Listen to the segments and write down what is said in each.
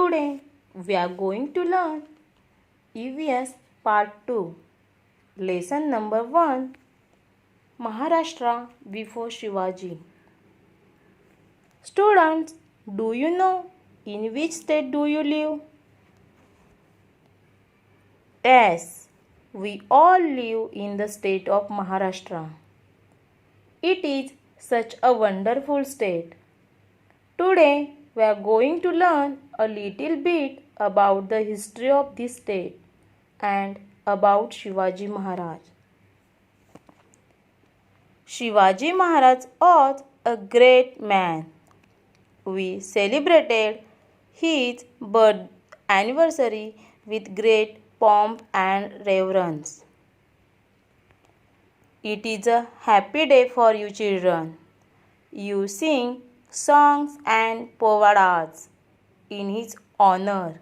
Today we are going to learn EVS Part 2, Lesson number 1, Maharashtra before Shivaji. Students, do you know in which state do you live? Yes, we all live in the state of Maharashtra. It is such a wonderful state. Today we are going to learn a little bit about the history of this state and about Shivaji Maharaj. Shivaji Maharaj was a great man. We celebrated his birth anniversary with great pomp and reverence. It is a happy day for you children. You sing songs and povadas in his honor.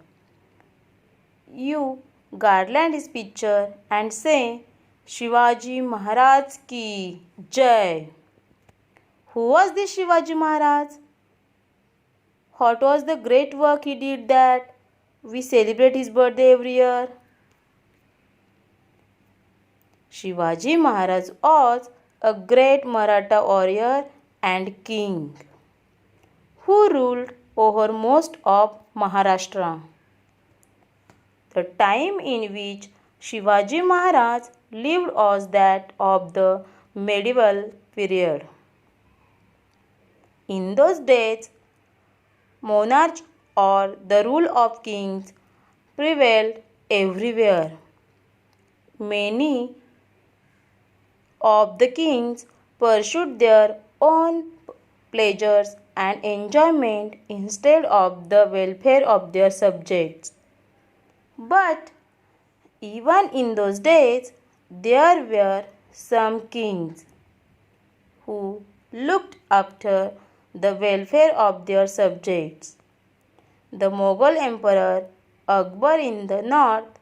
You garland his picture and say, Shivaji Maharaj ki Jai. Who was this Shivaji Maharaj? What was the great work he did that we celebrate his birthday every year? Shivaji Maharaj was a great Maratha warrior and king who ruled over most of Maharashtra. The time in which Shivaji Maharaj lived was that of the medieval period. In those days, monarchy or the rule of kings prevailed everywhere. Many of the kings pursued their own pleasures and enjoyment instead of the welfare of their subjects. But even in those days, there were some kings who looked after the welfare of their subjects. The Mughal Emperor Akbar in the north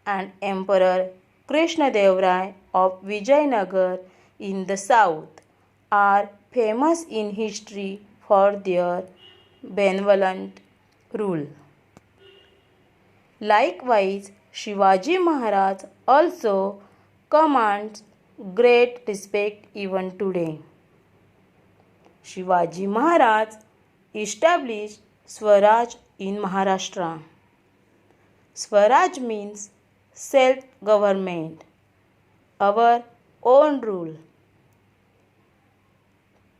and Emperor Krishnadev Rai of Vijayanagar in the south are famous in history for their benevolent rule. Likewise, Shivaji Maharaj also commands great respect even today. Shivaji Maharaj established Swaraj in Maharashtra. Swaraj means self-government, our own rule.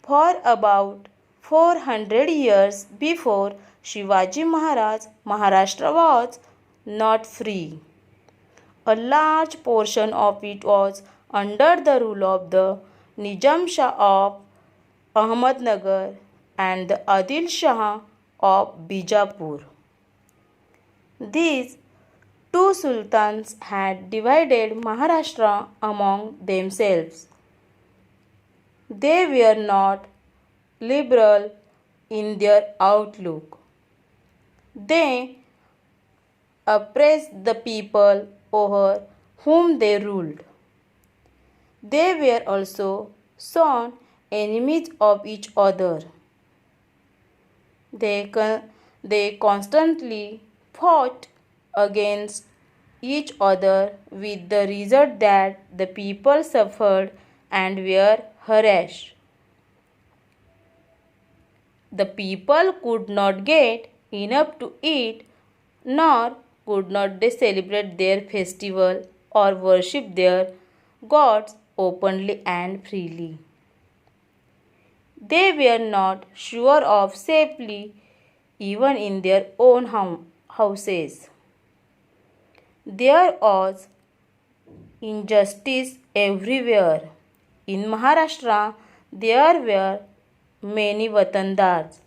For about 400 years before Shivaji Maharaj, Maharashtra was not free. A large portion of it was under the rule of the Nizam Shah of Ahmednagar and the Adil Shah of Bijapur. These two sultans had divided Maharashtra among themselves. They were not liberal in their outlook. They oppressed the people over whom they ruled. They were also sworn enemies of each other. They constantly fought against each other with the result that the people suffered and were harassed. The people could not get enough to eat, nor could not they celebrate their festival or worship their gods openly and freely. They were not sure of safety even in their own houses. There was injustice everywhere. In Maharashtra, there were many Watandars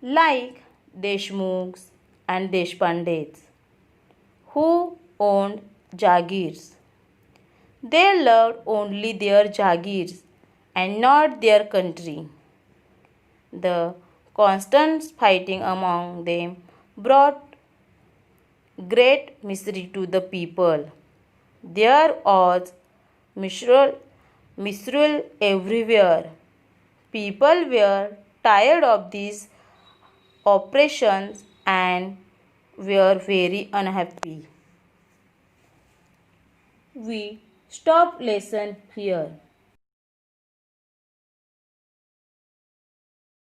like Deshmukhs and Deshpandes who owned Jagirs. They loved only their Jagirs and not their country. The constant fighting among them brought great misery to the people. There was misrule everywhere. People were tired of these oppressions and were very unhappy. We stop lesson here.